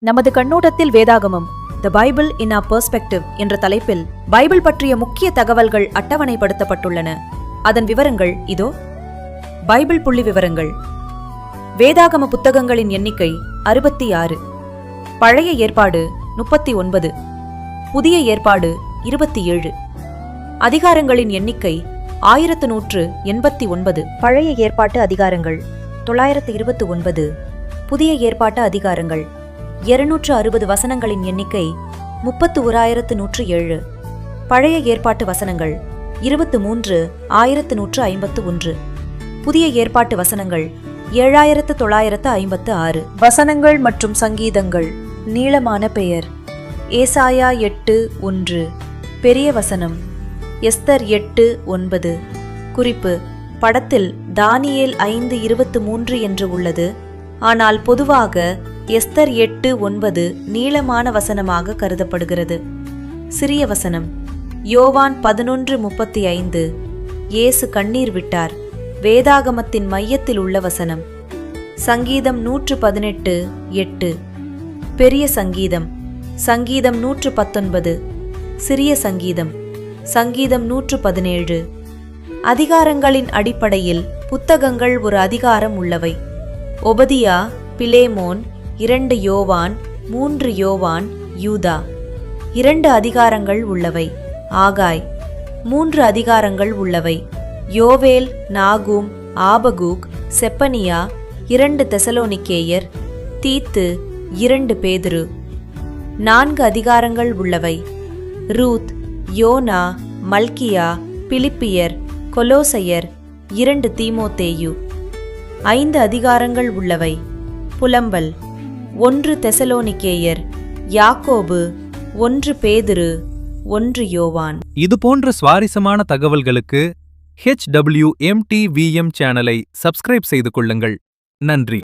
நமது கண்ணோட்டத்தில் வேதாகமம் the Bible in ah perspective என்ற தலைப்பில் பைபிள் பற்றிய முக்கிய தகவல்கள் அட்டவணைப்படுத்தப்பட்டுள்ளன. அதன் விவரங்கள் இதோ. பைபிள் புள்ளி விவரங்கள். வேதாகம புத்தகங்களின் எண்ணிக்கை 66, பழைய ஏற்பாடு 39, புதிய ஏற்பாடு 27. அதிகாரங்களின் எண்ணிக்கை 1189. பழைய ஏற்பாட்டு அதிகாரங்கள் 929, புதிய ஏற்பாட்டு அதிகாரங்கள் 260. வசனங்களின் எண்ணிக்கை 31107. பழைய ஏற்பாட்டு வசனங்கள் 23,151. புதிய ஏற்பாட்டு வசனங்கள் 7,956. வசனங்கள் மற்றும் சங்கீதங்கள். நீளமான பெயர்: ஏசாயா 8:1. பெரிய வசனம்: எஸ்தர் 8:9. குறிப்பு: படத்தில் தானியேல் 5:23 என்று உள்ளது. ஆனால் பொதுவாக எஸ்தர் 8:9 நீளமான வசனமாக கருதப்படுகிறது. சிறிய வசனம்: யோவான் 11:35. இயேசு கண்ணீர் விட்டார். வேதாகமத்தின் மையத்தில் உள்ள வசனம். சங்கீதம் 118:8. பெரிய சங்கீதம்: சங்கீதம் 119. சிறிய சங்கீதம்: சங்கீதம் 117. அதிகாரங்களின் அடிப்படையில் புத்தகங்கள் ஒரு அதிகாரம் உள்ளவை. ஒபதியா, பிலேமோன், 2 யோவான், 3 யோவான், யூதா. 2 அதிகாரங்கள் உள்ளவை. ஆகாய். 3 அதிகாரங்கள் உள்ளவை. யோவேல், நாகூம், ஆபகூக், செப்பனியா, 2 தெசலோனிக்கேயர், தீத்து, 2 பேதுரு. 4 அதிகாரங்கள் உள்ளவை. ரூத், யோனா, மல்கியா, பிலிப்பியர், கொலோசையர், 2 தீமோத்தேயு. 5 அதிகாரங்கள் உள்ளவை. புலம்பல்: 1 தெசலோனிக்கேயர், யாக்கோபு, 1 பேதுரு, 1 யோவான். இது போன்ற சுவாரஸ்யமான தகவல்களுக்கு HWMTVM சேனலை சப்ஸ்கிரைப் செய்து கொள்ளுங்கள். நன்றி.